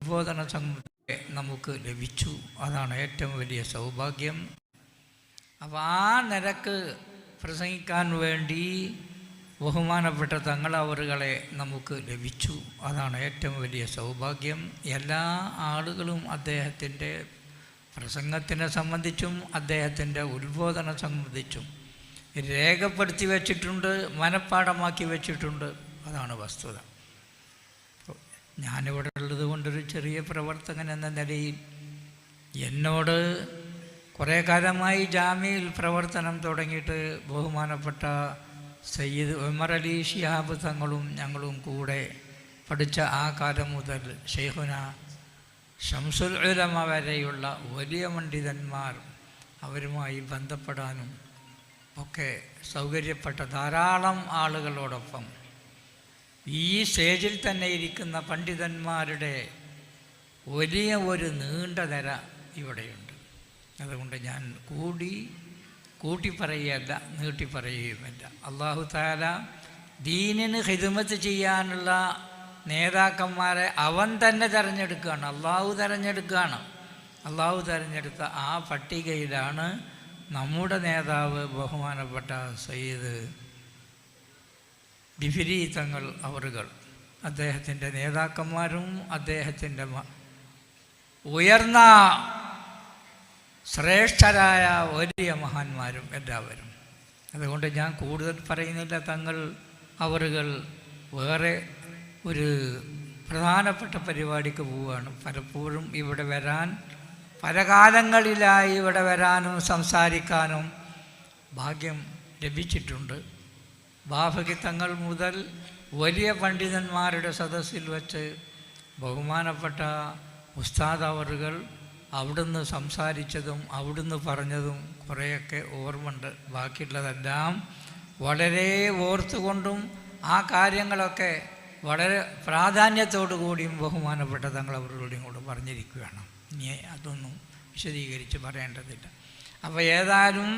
ഉത്ബോധന സംബന്ധത്തെ നമുക്ക് ലഭിച്ചു. അതാണ് ഏറ്റവും വലിയ സൗഭാഗ്യം. അപ്പോൾ ആ നിരക്ക് പ്രസംഗിക്കാൻ വേണ്ടി ബഹുമാനപ്പെട്ട തങ്ങളവറുകളെ നമുക്ക് ലഭിച്ചു. അതാണ് ഏറ്റവും വലിയ സൗഭാഗ്യം. എല്ലാ ആളുകളും അദ്ദേഹത്തിൻ്റെ പ്രസംഗത്തിനെ സംബന്ധിച്ചും അദ്ദേഹത്തിൻ്റെ ഉത്ബോധനം സംബന്ധിച്ചും രേഖപ്പെടുത്തി വച്ചിട്ടുണ്ട്, മനഃപ്പാഠമാക്കി വച്ചിട്ടുണ്ട്. അതാണ് വസ്തുത. ഞാനിവിടെ ഉള്ളത് കൊണ്ടൊരു ചെറിയ പ്രവർത്തകൻ എന്ന നിലയിൽ എന്നോട് കുറേ കാലമായി ജാമ്യയിൽ പ്രവർത്തനം തുടങ്ങിയിട്ട് ബഹുമാനപ്പെട്ട സയ്യിദ് ഉമർ അലി ശിഹാബ് തങ്ങളും ഞങ്ങളും കൂടെ പഠിച്ച ആ കാലം മുതൽ ഷെയ്ഖുന ശംസുൽ ഉലമ വരെയുള്ള വലിയ പണ്ഡിതന്മാർ അവരുമായി ബന്ധപ്പെടാനും ഒക്കെ സൗകര്യപ്പെട്ട ധാരാളം ആളുകളോടൊപ്പം ഈ സ്റ്റേജിൽ തന്നെ ഇരിക്കുന്ന പണ്ഡിതന്മാരുടെ വലിയ ഒരു നീണ്ട നിര ഇവിടെയുണ്ട്. അതുകൊണ്ട് ഞാൻ കൂട്ടിപ്പറയുകയല്ല, നീട്ടിപ്പറയുകയുമല്ല. അല്ലാഹു തആല ദീനിന് ഖിദ്മത്ത് ചെയ്യാനുള്ള നേതാക്കന്മാരെ അവൻ തന്നെ തിരഞ്ഞെടുക്കുകയാണ്, അള്ളാഹു തിരഞ്ഞെടുക്കുകയാണ്. അള്ളാഹു തിരഞ്ഞെടുത്ത ആ പട്ടികയിലാണ് നമ്മുടെ നേതാവ് ബഹുമാനപ്പെട്ട സയ്യിദ് ബിഫിരി തങ്ങൾ അവറുകൾ. അദ്ദേഹത്തിൻ്റെ നേതാക്കന്മാരും അദ്ദേഹത്തിൻ്റെ ഉയർന്ന ശ്രേഷ്ഠരായ വലിയ മഹാന്മാരും എല്ലാവരും. അതുകൊണ്ട് ഞാൻ കൂടുതൽ പറയുന്നില്ല. തങ്ങൾ അവറുകൾ വേറെ ഒരു പ്രധാനപ്പെട്ട പരിപാടിക്ക് പോവുകയാണ്. പലപ്പോഴും ഇവിടെ വരാൻ, പല കാലങ്ങളിലായി ഇവിടെ വരാനും സംസാരിക്കാനും ഭാഗ്യം ലഭിച്ചിട്ടുണ്ട്. ബാഫഖി തങ്ങൾ മുതൽ വലിയ പണ്ഡിതന്മാരുടെ സദസ്സിൽ വച്ച് ബഹുമാനപ്പെട്ട ഉസ്താദ് അവറുകൾ അവിടുന്ന് സംസാരിച്ചതും അവിടുന്ന് പറഞ്ഞതും കുറേയൊക്കെ ഓർമ്മയുണ്ട്. ബാക്കിയുള്ളതെല്ലാം വളരെ ഓർത്തുകൊണ്ടും ആ കാര്യങ്ങളൊക്കെ വളരെ പ്രാധാന്യത്തോടു കൂടിയും ബഹുമാനപ്പെട്ട തങ്ങളവരുടെയും കൂടെ പറഞ്ഞിരിക്കുകയാണ്. ഇനി അതൊന്നും വിശദീകരിച്ച് പറയേണ്ടതില്ല. അപ്പോൾ ഏതായാലും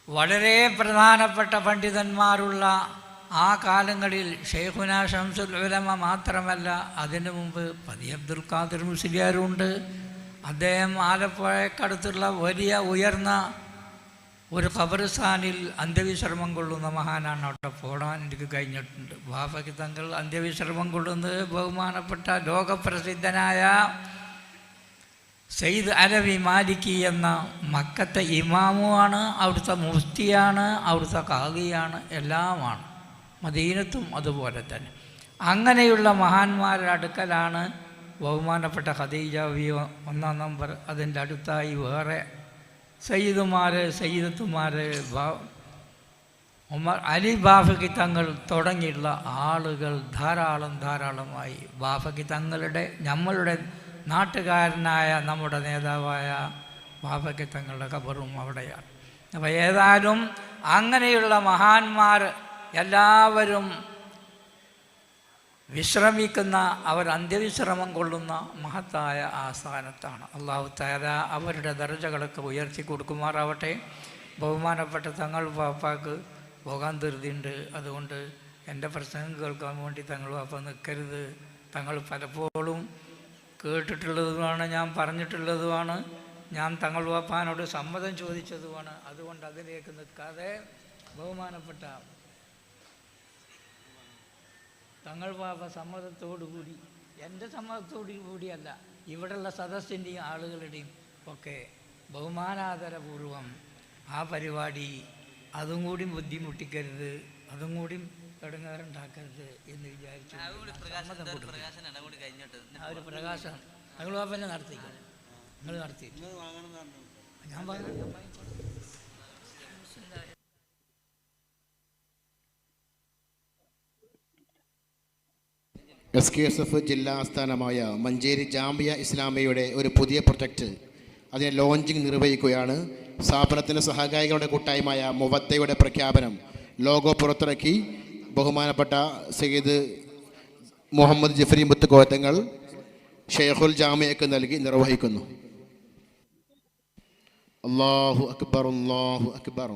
വളരെ പ്രധാനപ്പെട്ട പണ്ഡിതന്മാരുള്ള ആ കാലങ്ങളിൽ ഷെയ്ഖുന ശംസുൽ ഉലമ മാത്രമല്ല, അതിനു മുമ്പ് പതി അബ്ദുൽ ഖാദിർ മുസ്ലിയാരുണ്ട്. അദ്ദേഹം ആലപ്പുഴക്കടുത്തുള്ള വലിയ ഉയർന്ന ഒരു ഖബർസ്ഥാനിൽ അന്ത്യവിശ്രമം കൊള്ളുന്ന മഹാനാണ്. അവിടെ പോടാൻ എനിക്ക് കഴിഞ്ഞിട്ടുണ്ട്. ബാഫഖി തങ്ങൾ അന്ത്യവിശ്രമം കൊള്ളുന്നത് ബഹുമാനപ്പെട്ട ലോകപ്രസിദ്ധനായ സയ്യിദ് അലവി മാലിക്കി എന്ന മക്കത്തെ ഇമാമുമാണ്, അവിടുത്തെ മുഫ്തിയാണ്, അവിടുത്തെ ഖാദിയാണ്, എല്ലാമാണ്. മദീനത്തും അതുപോലെ തന്നെ. അങ്ങനെയുള്ള മഹാന്മാരുടെ അടുക്കലാണ് ബഹുമാനപ്പെട്ട ഖദീജ ബി 1 നമ്പർ. അതിൻ്റെ അടുത്തായി വേറെ സയ്യിദുമാർ, സയ്യിദത്തുമാർ, ഉമർ അലി ബാഫഖി തങ്ങൾ തുടങ്ങിയുള്ള ആളുകൾ ധാരാളമായി ബാഫഖി തങ്ങളുടെ നമ്മളുടെ നാട്ടുകാരനായ നമ്മുടെ നേതാവായ ബാഫഖി തങ്ങളുടെ ഖബറും അവിടെയാണ്. അപ്പോൾ ഏതായാലും അങ്ങനെയുള്ള മഹാന്മാർ എല്ലാവരും വിശ്രമിക്കുന്ന, അവർ അന്ത്യവിശ്രമം കൊള്ളുന്ന മഹത്തായ ആസ്ഥാനത്താണ്. അല്ലാഹു തആല അവരുടെ ദർജകളൊക്കെ ഉയർത്തി കൊടുക്കുമാറാവട്ടെ. ബഹുമാനപ്പെട്ട തങ്ങൾ പാപ്പാക്ക് പോകാൻ ധൃതിയുണ്ട്. അതുകൊണ്ട് എൻ്റെ പ്രസംഗം കേൾക്കാൻ വേണ്ടി തങ്ങൾ പാപ്പ നിൽക്കരുത്. തങ്ങൾ പലപ്പോഴും കേട്ടിട്ടുള്ളതുമാണ്, ഞാൻ പറഞ്ഞിട്ടുള്ളതുമാണ്, ഞാൻ തങ്ങൾ പാപ്പാനോട് സമ്മതം ചോദിച്ചതുമാണ്. അതുകൊണ്ട് അതിലേക്ക് നിൽക്കാതെ ബഹുമാനപ്പെട്ട തങ്ങൾ പാപ്പ സമ്മതത്തോടുകൂടി, എൻ്റെ സമ്മതത്തോടു കൂടിയല്ല, ഇവിടെയുള്ള സദസ്സിൻ്റെയും ആളുകളുടെയും ഒക്കെ ബഹുമാനാദരപൂർവം ആ പരിപാടി അതും കൂടി ബുദ്ധിമുട്ടിക്കരുത്, അതും കൂടി തുടങ്ങാറുണ്ടാക്കരുത് എന്ന് വിചാരിച്ചു ആ ഒരു പ്രകാശനം തങ്ങൾ പാപ്പനെ നടത്തിക്കോ. നിങ്ങൾ നടത്തി ഞാൻ പറഞ്ഞു. SKSF ജില്ലാ ആസ്ഥാനമായ മഞ്ചേരി ജാമിയ ഇസ്ലാമിയയുടെ ഒരു പുതിയ പ്രൊജക്റ്റ്, അതിനെ ലോഞ്ചിങ് നിർവഹിക്കുകയാണ്. സ്ഥാപനത്തിൻ്റെ സഹകാരികളുടെ കൂട്ടായ്മയായ മുവത്തയുടെ പ്രഖ്യാപനം ലോഗോ പുറത്തിറക്കി ബഹുമാനപ്പെട്ട സയ്യിദ് മുഹമ്മദ് ജഫരി മുത്തുകോത്തങ്ങൾ ഷെയ്ഖുൽ ജാമിയക്ക് നൽകി നിർവഹിക്കുന്നു. അല്ലാഹു അക്ബർ, അല്ലാഹു അക്ബർ.